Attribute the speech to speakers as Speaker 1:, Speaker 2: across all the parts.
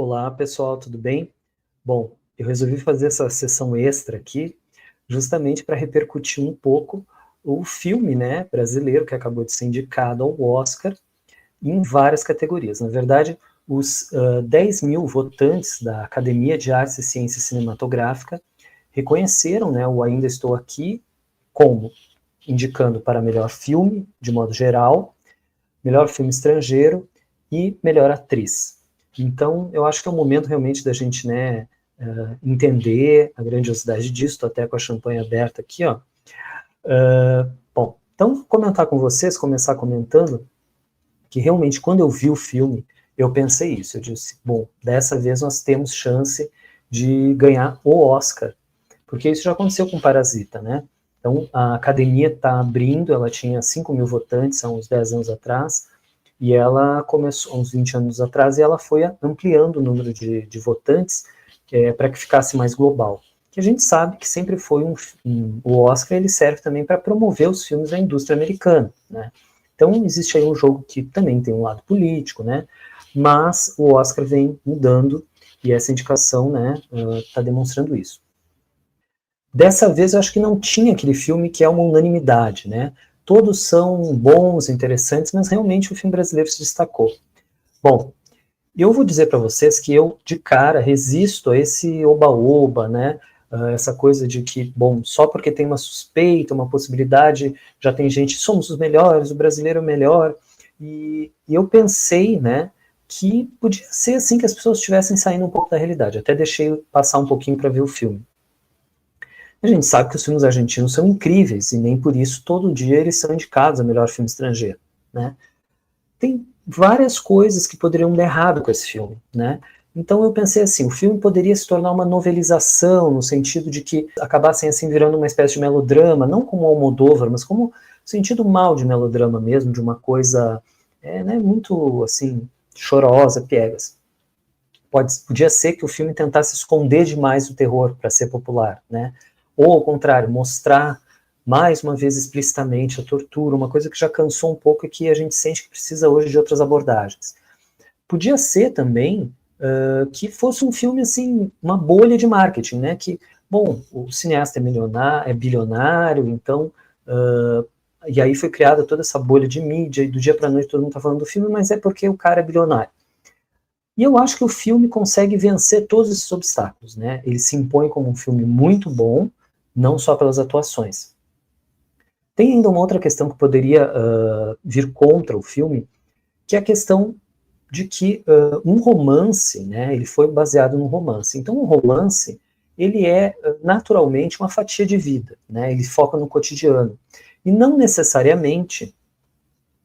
Speaker 1: Olá, pessoal, tudo bem? Bom, eu resolvi fazer essa sessão extra aqui justamente para repercutir um pouco o filme, né, brasileiro que acabou de ser indicado ao Oscar em várias categorias. Na verdade, os 10 mil votantes da Academia de Artes e Ciências Cinematográfica reconheceram, né, o Ainda Estou Aqui como indicando para melhor filme, de modo geral, melhor filme estrangeiro e melhor atriz. Então, eu acho que é o momento realmente da gente, né, entender a grandiosidade disso. Estou até com a champanhe aberta aqui, ó. Bom, então vou comentar com vocês, começar comentando que realmente quando eu vi o filme, eu pensei isso. Eu disse, bom, dessa vez nós temos chance de ganhar o Oscar, porque isso já aconteceu com Parasita, né? Então, a academia está abrindo, ela tinha 5 mil votantes há uns 10 anos atrás, e ela começou, uns 20 anos atrás, e ela foi ampliando o número de votantes para que ficasse mais global. Que a gente sabe que sempre foi o Oscar, ele serve também para promover os filmes da indústria americana, né? Então, existe aí um jogo que também tem um lado político, né? Mas o Oscar vem mudando, e essa indicação, né, está demonstrando isso. Dessa vez eu acho que não tinha aquele filme que é uma unanimidade, né? Todos são bons, interessantes, mas realmente o filme brasileiro se destacou. Bom, eu vou dizer para vocês que eu, de cara, resisto a esse oba-oba, né? Essa coisa de que, bom, só porque tem uma suspeita, uma possibilidade, já tem gente, somos os melhores, o brasileiro é o melhor. E eu pensei, né, que podia ser assim que as pessoas estivessem saindo um pouco da realidade. Até deixei passar um pouquinho para ver o filme. A gente sabe que os filmes argentinos são incríveis, e nem por isso todo dia eles são indicados a melhor filme estrangeiro, né? Tem várias coisas que poderiam dar errado com esse filme, né? Então eu pensei assim, o filme poderia se tornar uma novelização, no sentido de que acabassem assim virando uma espécie de melodrama, não como Almodóvar, mas como sentido mal de melodrama mesmo, de uma coisa né, muito assim, chorosa, piegas. Podia ser que o filme tentasse esconder demais o terror para ser popular, né? Ou, ao contrário, mostrar mais uma vez explicitamente a tortura, uma coisa que já cansou um pouco e que a gente sente que precisa hoje de outras abordagens. Podia ser também que fosse um filme, assim, uma bolha de marketing, né? Que, bom, o cineasta é bilionário, então... e aí foi criada toda essa bolha de mídia, e do dia para noite todo mundo está falando do filme, mas é porque o cara é bilionário. E eu acho que o filme consegue vencer todos esses obstáculos, né? Ele se impõe como um filme muito bom, não só pelas atuações. Tem ainda uma outra questão que poderia vir contra o filme, que é a questão de que um romance, né, ele foi baseado num romance. Então, um romance, ele é naturalmente uma fatia de vida, né? Ele foca no cotidiano. E não necessariamente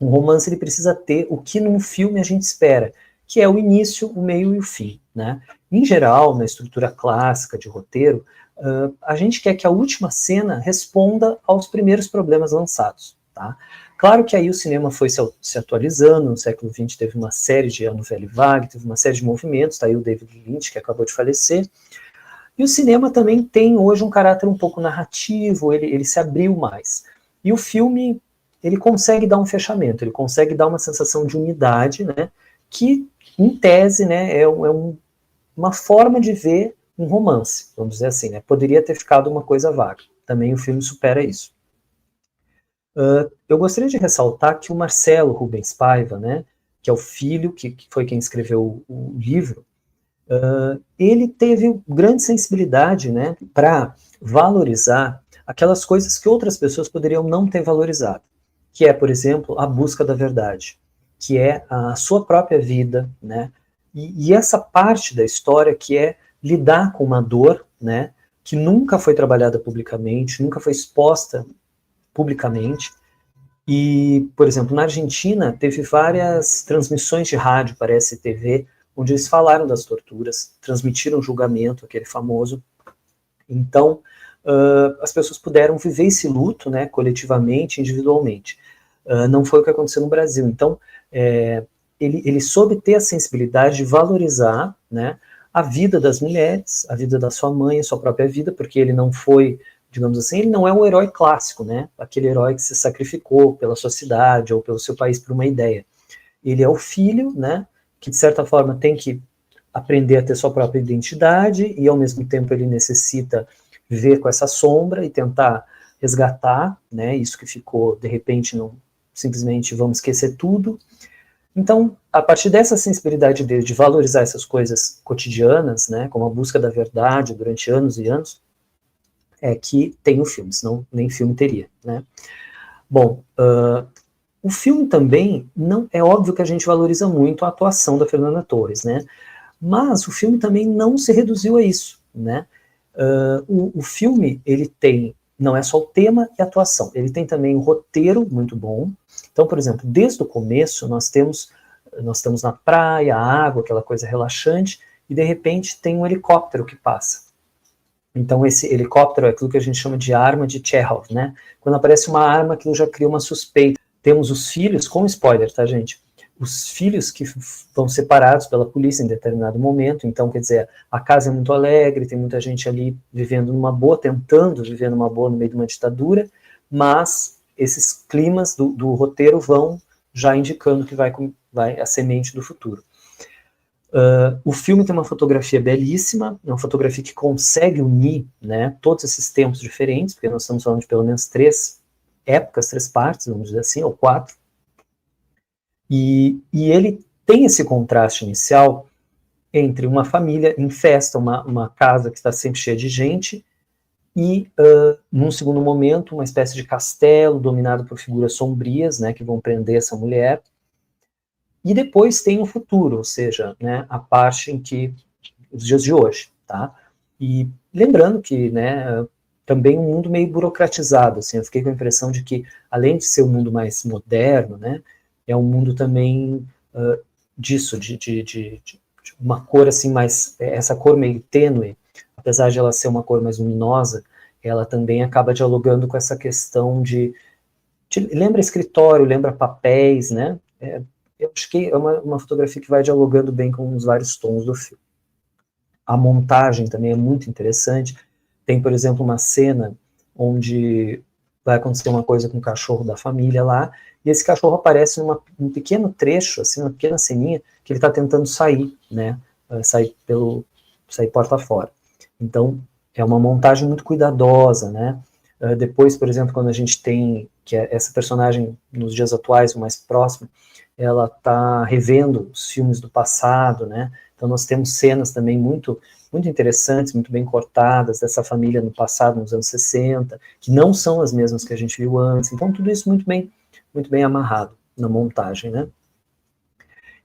Speaker 1: um romance ele precisa ter o que num filme a gente espera, que é o início, o meio e o fim, né? Em geral, na estrutura clássica de roteiro, a gente quer que a última cena responda aos primeiros problemas lançados, tá? Claro que aí o cinema foi se atualizando, no século XX teve uma série de A Nouvelle Vague, teve uma série de movimentos, tá aí o David Lynch, que acabou de falecer, e o cinema também tem hoje um caráter um pouco narrativo, ele se abriu mais. E o filme, ele consegue dar um fechamento, ele consegue dar uma sensação de unidade, né, que, em tese, né, uma forma de ver um romance, vamos dizer assim, né? Poderia ter ficado uma coisa vaga. Também o filme supera isso. Eu gostaria de ressaltar que o Marcelo Rubens Paiva, né, que é o filho, que foi quem escreveu o livro, ele teve grande sensibilidade, né, para valorizar aquelas coisas que outras pessoas poderiam não ter valorizado, que é, por exemplo, a busca da verdade, que é a sua própria vida, né, e essa parte da história que é lidar com uma dor, né, que nunca foi trabalhada publicamente, nunca foi exposta publicamente. E, por exemplo, na Argentina teve várias transmissões de rádio para a STV, onde eles falaram das torturas, transmitiram o julgamento, aquele famoso. Então, as pessoas puderam viver esse luto, né, coletivamente, individualmente. Não foi o que aconteceu no Brasil. Então, ele soube ter a sensibilidade de valorizar, né, a vida das mulheres, a vida da sua mãe, a sua própria vida, porque ele não foi, digamos assim, ele não é um herói clássico, né, aquele herói que se sacrificou pela sua cidade ou pelo seu país por uma ideia. Ele é o filho, né, que de certa forma tem que aprender a ter sua própria identidade e, ao mesmo tempo, ele necessita viver com essa sombra e tentar resgatar, né, isso que ficou, de repente, não simplesmente vamos esquecer tudo. Então, a partir dessa sensibilidade dele de valorizar essas coisas cotidianas, né, como a busca da verdade durante anos e anos, é que tem o filme, senão nem filme teria, né. Bom, o filme também, não é óbvio que a gente valoriza muito a atuação da Fernanda Torres, né, mas o filme também não se reduziu a isso, né. O filme, ele tem, não é só o tema e a atuação, ele tem também um roteiro muito bom. Então, por exemplo, desde o começo nós estamos na praia, a água, aquela coisa relaxante, e de repente tem um helicóptero que passa. Então esse helicóptero é aquilo que a gente chama de arma de Chekhov, né? Quando aparece uma arma, aquilo já cria uma suspeita. Temos os filhos, com spoiler, tá, gente? Os filhos que vão separados pela polícia em determinado momento, então, quer dizer, a casa é muito alegre, tem muita gente ali vivendo numa boa, tentando viver numa boa no meio de uma ditadura, mas esses climas do roteiro vão já indicando que vai a semente do futuro. O filme tem uma fotografia belíssima, é uma fotografia que consegue unir, né, todos esses tempos diferentes, porque nós estamos falando de pelo menos 3 épocas, 3 partes, vamos dizer assim, ou 4, e ele tem esse contraste inicial entre uma família em festa, uma casa que está sempre cheia de gente, e, num segundo momento, uma espécie de castelo dominado por figuras sombrias, né, que vão prender essa mulher. E depois tem o futuro, ou seja, né, a parte em que, os dias de hoje, tá? E lembrando que, né, também um mundo meio burocratizado, assim, eu fiquei com a impressão de que, além de ser um mundo mais moderno, né, é um mundo também disso, de uma cor assim mais, essa cor meio tênue, apesar de ela ser uma cor mais luminosa, ela também acaba dialogando com essa questão lembra escritório, lembra papéis, né, eu acho que é uma fotografia que vai dialogando bem com os vários tons do filme. A montagem também é muito interessante. Tem, por exemplo, uma cena onde vai acontecer uma coisa com o cachorro da família lá, e esse cachorro aparece num pequeno trecho, assim, uma pequena ceninha, que ele está tentando sair, né, sair porta fora. Então, é uma montagem muito cuidadosa, né. Depois, por exemplo, quando a gente tem, que é essa personagem nos dias atuais, o mais próximo, ela está revendo os filmes do passado, né, então nós temos cenas também muito interessantes, muito bem cortadas, dessa família no passado, nos anos 60, que não são as mesmas que a gente viu antes, então tudo isso muito bem amarrado na montagem, né.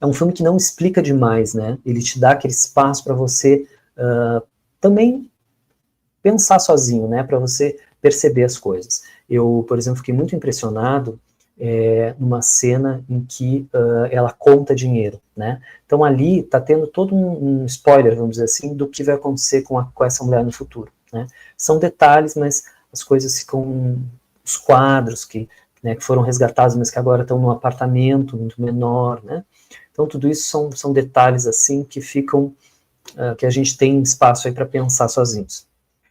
Speaker 1: É um filme que não explica demais, né, ele te dá aquele espaço para você também pensar sozinho, né, para você perceber as coisas. Eu, por exemplo, fiquei muito impressionado numa cena em que ela conta dinheiro, né? Então ali está tendo todo um spoiler, vamos dizer assim, do que vai acontecer com essa mulher no futuro, né? São detalhes, mas as coisas ficam, os quadros que foram resgatados, mas que agora estão num apartamento muito menor, né? Então tudo isso são detalhes assim que ficam, que a gente tem espaço aí para pensar sozinhos.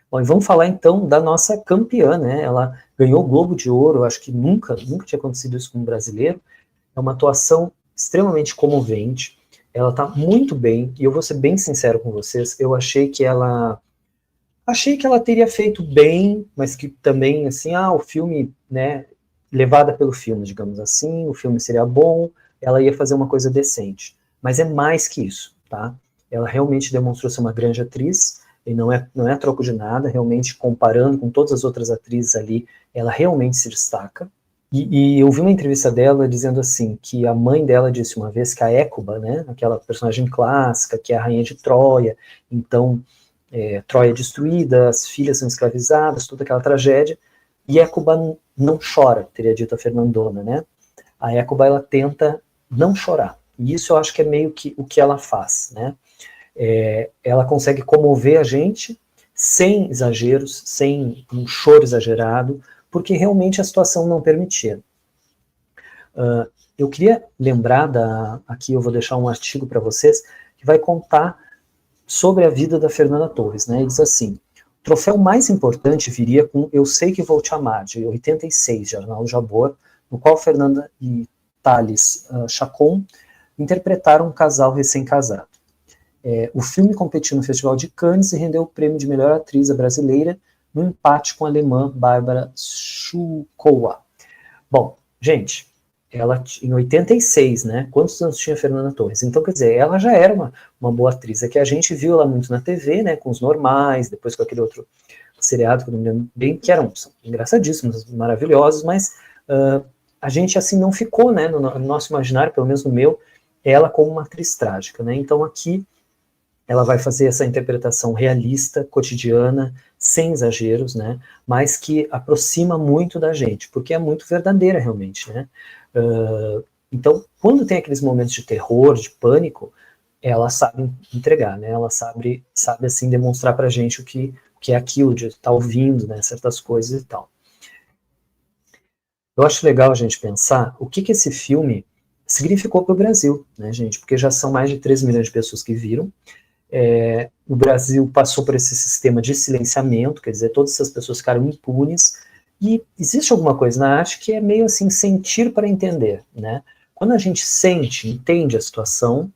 Speaker 1: Bom, e vamos falar então da nossa campeã, né? Ela ganhou o Globo de Ouro, acho que nunca tinha acontecido isso com um brasileiro. É uma atuação extremamente comovente. Ela tá muito bem, e eu vou ser bem sincero com vocês, eu achei que ela teria feito bem, mas que também, assim, o filme, né, levada pelo filme, digamos assim, o filme seria bom, ela ia fazer uma coisa decente. Mas é mais que isso, tá? Ela realmente demonstrou ser uma grande atriz, e não é a troco de nada, realmente comparando com todas as outras atrizes ali, ela realmente se destaca. E eu vi uma entrevista dela dizendo assim, que a mãe dela disse uma vez que a Écuba, né, aquela personagem clássica, que é a rainha de Troia, então Troia destruída, as filhas são escravizadas, toda aquela tragédia, e Écuba não chora, teria dito a Fernandona, né? A Écuba, ela tenta não chorar, e isso eu acho que é meio que o que ela faz, né? Ela consegue comover a gente sem exageros, sem um choro exagerado, porque realmente a situação não permitia. Eu queria lembrar, aqui eu vou deixar um artigo para vocês, que vai contar sobre a vida da Fernanda Torres, né? Ele diz assim: o troféu mais importante viria com Eu Sei Que Vou Te Amar, de 86, de Arnaldo Jabor, no qual Fernanda e Thales Chacon interpretaram um casal recém-casado. O filme competiu no Festival de Cannes e rendeu o prêmio de melhor atriz brasileira no empate com a alemã Bárbara Schukowa. Bom, gente, ela em 86, né? Quantos anos tinha a Fernanda Torres? Então, quer dizer, ela já era uma boa atriz. É que a gente viu ela muito na TV, né? Com Os Normais, depois com aquele outro seriado, que eu não me lembro bem, que eram engraçadíssimos, maravilhosos, mas a gente, assim, não ficou, né? No nosso imaginário, pelo menos no meu, ela como uma atriz trágica, né? Então, aqui, ela vai fazer essa interpretação realista, cotidiana, sem exageros, né, mas que aproxima muito da gente, porque é muito verdadeira realmente, né. Então, quando tem aqueles momentos de terror, de pânico, ela sabe entregar, né, ela sabe assim, demonstrar pra gente o que é aquilo, de estar ouvindo, né, certas coisas e tal. Eu acho legal a gente pensar o que esse filme significou para o Brasil, né, gente, porque já são mais de 3 milhões de pessoas que viram. O Brasil passou por esse sistema de silenciamento, quer dizer, todas essas pessoas ficaram impunes, e existe alguma coisa na arte que é meio assim, sentir para entender, né? Quando a gente sente, entende a situação,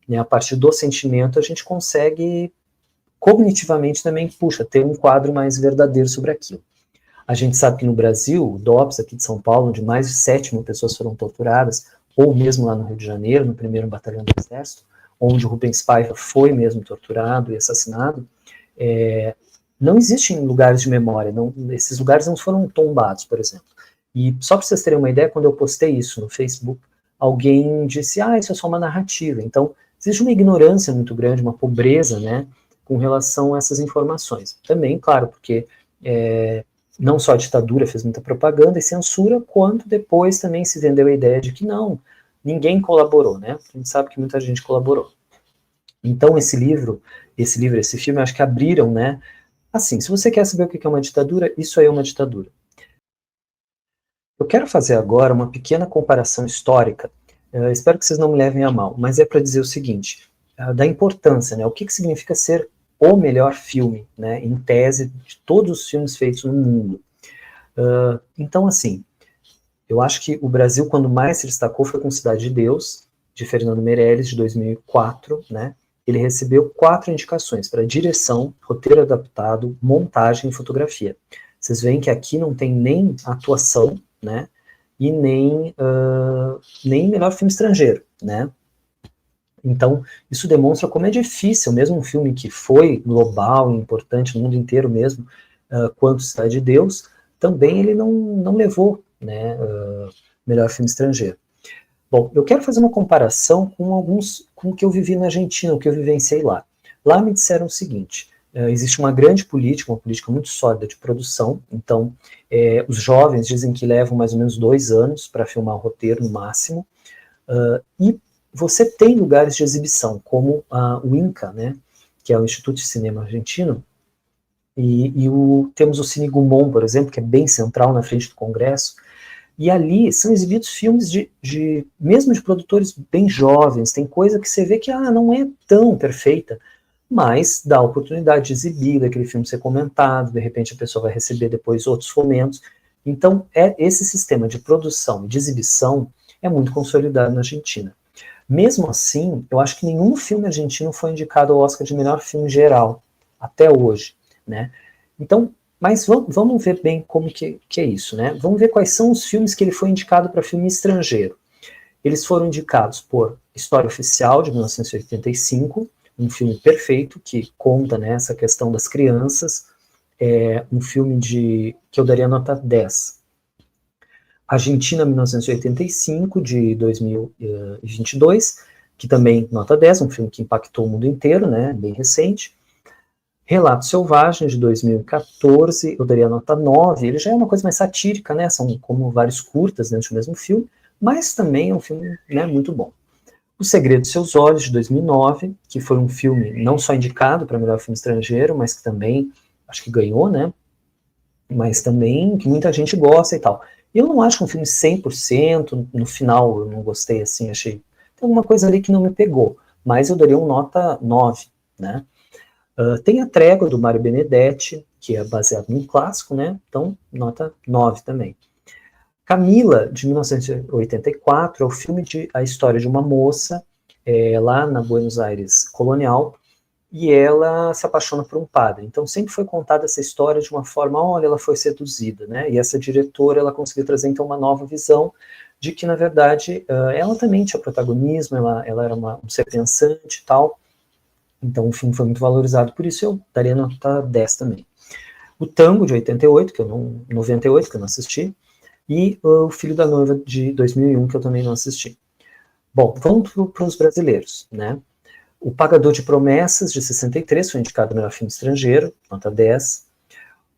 Speaker 1: né, a partir do sentimento, a gente consegue, cognitivamente também, ter um quadro mais verdadeiro sobre aquilo. A gente sabe que no Brasil, o DOPS aqui de São Paulo, onde mais de 7 mil pessoas foram torturadas, ou mesmo lá no Rio de Janeiro, no 1º Batalhão do Exército, onde o Rubens Paiva foi mesmo torturado e assassinado, não existem lugares de memória, esses lugares não foram tombados, por exemplo. E só para vocês terem uma ideia, quando eu postei isso no Facebook, alguém disse, isso é só uma narrativa. Então, existe uma ignorância muito grande, uma pobreza, né, com relação a essas informações. Também, claro, porque não só a ditadura fez muita propaganda e censura, quanto depois também se vendeu a ideia de que não, ninguém colaborou, né? A gente sabe que muita gente colaborou. Então, esse filme, acho que abriram, né? Assim, se você quer saber o que é uma ditadura, isso aí é uma ditadura. Eu quero fazer agora uma pequena comparação histórica. Espero que vocês não me levem a mal, mas é para dizer o seguinte, da importância, né? O que significa ser o melhor filme, né? Em tese, de todos os filmes feitos no mundo. Então, assim, eu acho que o Brasil, quando mais se destacou, foi com Cidade de Deus, de Fernando Meirelles, de 2004, né? Ele recebeu 4 indicações para direção, roteiro adaptado, montagem e fotografia. Vocês veem que aqui não tem nem atuação, né? E nem melhor filme estrangeiro, né? Então, isso demonstra como é difícil, mesmo um filme que foi global e importante no mundo inteiro mesmo, quanto Cidade de Deus, também ele não levou, né, melhor filme estrangeiro. Bom, eu quero fazer uma comparação com o que eu vivi na Argentina, o que eu vivenciei lá. Lá me disseram o seguinte, existe uma grande política, uma política muito sólida de produção, então os jovens dizem que levam mais ou menos 2 anos para filmar o roteiro no máximo, e você tem lugares de exibição, como o INCA, né, que é o Instituto de Cinema Argentino, e temos o Cine Gumón, por exemplo, que é bem central na frente do Congresso, e ali são exibidos filmes mesmo de produtores bem jovens, tem coisa que você vê que não é tão perfeita, mas dá a oportunidade de exibir, daquele filme ser comentado, de repente a pessoa vai receber depois outros fomentos. Então, esse sistema de produção e de exibição é muito consolidado na Argentina. Mesmo assim, eu acho que nenhum filme argentino foi indicado ao Oscar de melhor filme geral, até hoje, né? Então, mas vamos ver bem como que é isso, né? Vamos ver quais são os filmes que ele foi indicado para filme estrangeiro. Eles foram indicados por História Oficial, de 1985, um filme perfeito, que conta, né, essa questão das crianças, um filme que eu daria nota 10. Argentina, 1985, de 2022, que também nota 10, um filme que impactou o mundo inteiro, né, bem recente. Relatos Selvagens, de 2014, eu daria nota 9, ele já é uma coisa mais satírica, né, são como vários curtas dentro do mesmo filme, mas também é um filme, né, muito bom. O Segredo dos Seus Olhos, de 2009, que foi um filme não só indicado para melhor filme estrangeiro, mas que também, acho que ganhou, né, mas também que muita gente gosta e tal. Eu não acho que um filme 100%, no final eu não gostei, assim, achei, tem alguma coisa ali que não me pegou, mas eu daria um nota 9, né. Tem A Trégua, do Mário Benedetti, que é baseado num clássico, né, então nota 9 também. Camila, de 1984, é o filme a história de uma moça lá na Buenos Aires colonial, e ela se apaixona por um padre. Então sempre foi contada essa história de uma forma, olha, ela foi seduzida, né? E essa diretora, ela conseguiu trazer então uma nova visão de que, na verdade, ela também tinha protagonismo, ela era um ser pensante e tal. Então o filme foi muito valorizado, por isso eu daria nota 10 também. O Tango, de 88, 98, que eu não assisti, e O Filho da Noiva, de 2001, que eu também não assisti. Bom, vamos para os brasileiros, né? O Pagador de Promessas, de 63, foi indicado ao melhor filme estrangeiro, nota 10.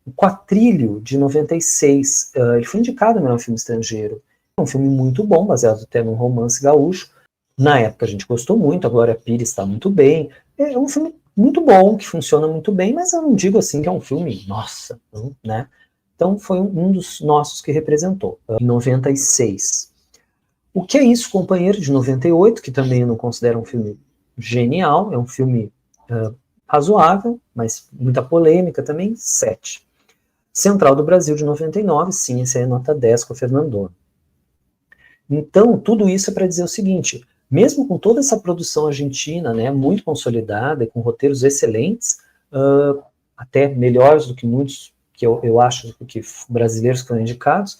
Speaker 1: O Quatrilho, de 96, ele foi indicado ao melhor filme estrangeiro. É um filme muito bom, baseado até num romance gaúcho. Na época a gente gostou muito, a Glória Pires está muito bem. É um filme muito bom, que funciona muito bem, mas eu não digo assim que é um filme, nossa, né? Então foi um dos nossos que representou, em 96. O Que é Isso, Companheiro, de 98, que também eu não considero um filme genial, é um filme razoável, mas muita polêmica também, 7. Central do Brasil, de 99, sim, esse aí é nota 10 com a Fernandona. Então, tudo isso é para dizer o seguinte, mesmo com toda essa produção argentina, né, muito consolidada, com roteiros excelentes, até melhores do que muitos, que eu acho, que brasileiros que foram indicados,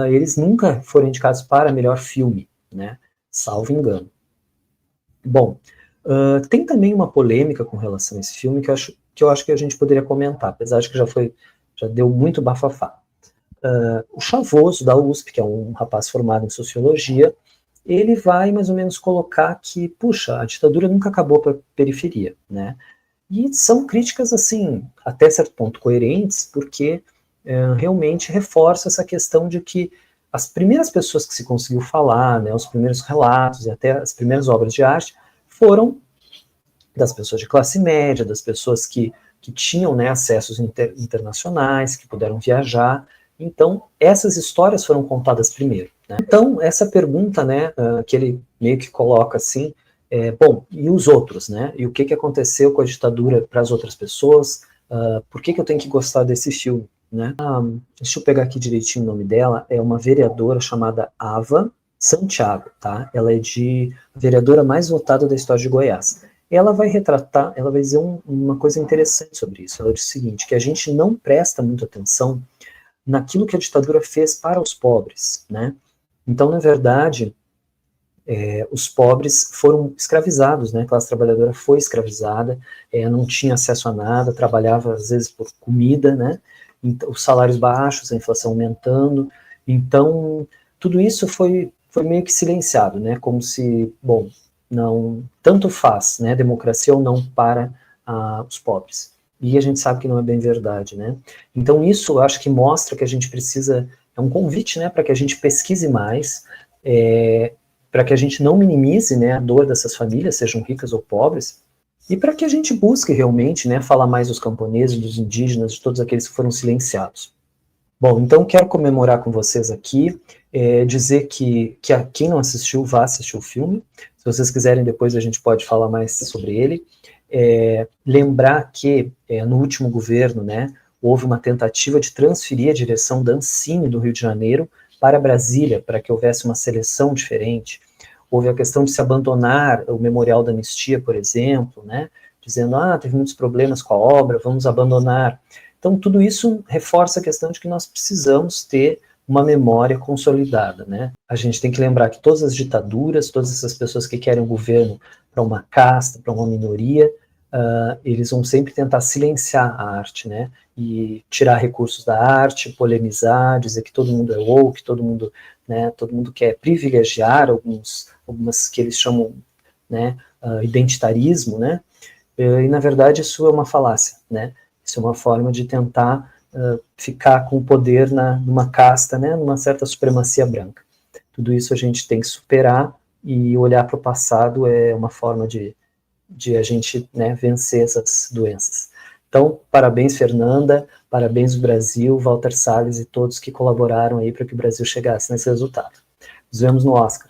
Speaker 1: eles nunca foram indicados para melhor filme, né, salvo engano. Bom, tem também uma polêmica com relação a esse filme que eu acho que a gente poderia comentar, apesar de que já deu muito bafafá. O Chavoso, da USP, que é um rapaz formado em sociologia, ele vai mais ou menos colocar que, puxa, a ditadura nunca acabou para a periferia, né? E são críticas, assim, até certo ponto coerentes, porque realmente reforça essa questão de que as primeiras pessoas que se conseguiu falar, né, os primeiros relatos e até as primeiras obras de arte foram das pessoas de classe média, das pessoas que tinham, né, acessos internacionais, que puderam viajar. Então, essas histórias foram contadas primeiro, né? Então, essa pergunta, né, que ele meio que coloca assim, bom, e os outros, né? E o que aconteceu com a ditadura para as outras pessoas? Por que eu tenho que gostar desse filme, né? Deixa eu pegar aqui direitinho o nome dela. É uma vereadora chamada Ava Santiago, tá? Ela é a vereadora mais votada da história de Goiás. Ela vai retratar, ela vai dizer uma coisa interessante sobre isso. Ela diz o seguinte, que a gente não presta muita atenção naquilo que a ditadura fez para os pobres, né? Então, na verdade, os pobres foram escravizados, né? A classe trabalhadora foi escravizada, não tinha acesso a nada, trabalhava às vezes por comida, né? Então, os salários baixos, a inflação aumentando. Então, tudo isso foi meio que silenciado, né? Como se, bom, não tanto faz, né? Democracia ou não para os pobres. E a gente sabe que não é bem verdade, né? Então isso eu acho que mostra que a gente precisa, é um convite, né, para que a gente pesquise mais, para que a gente não minimize, né, a dor dessas famílias, sejam ricas ou pobres, e para que a gente busque realmente, né, falar mais dos camponeses, dos indígenas, de todos aqueles que foram silenciados. Bom, então quero comemorar com vocês aqui, dizer que quem não assistiu, vá assistir o filme. Se vocês quiserem, depois a gente pode falar mais sobre ele. Lembrar que no último governo, né, houve uma tentativa de transferir a direção da Ancine do Rio de Janeiro para Brasília, para que houvesse uma seleção diferente. Houve a questão de se abandonar o Memorial da Anistia, por exemplo, né, dizendo, teve muitos problemas com a obra, vamos abandonar. Então, tudo isso reforça a questão de que nós precisamos ter uma memória consolidada, né? A gente tem que lembrar que todas as ditaduras, todas essas pessoas que querem um governo para uma casta, para uma minoria, eles vão sempre tentar silenciar a arte, né? E tirar recursos da arte, polemizar, dizer que todo mundo é woke, todo mundo quer privilegiar algumas que eles chamam, né, identitarismo, né? E na verdade isso é uma falácia, né? Isso é uma forma de tentar ficar com o poder numa casta, né, numa certa supremacia branca. Tudo isso a gente tem que superar e olhar para o passado é uma forma de a gente, né, vencer essas doenças. Então, parabéns, Fernanda, parabéns, Brasil, Walter Salles e todos que colaboraram aí para que o Brasil chegasse nesse resultado. Nos vemos no Oscar.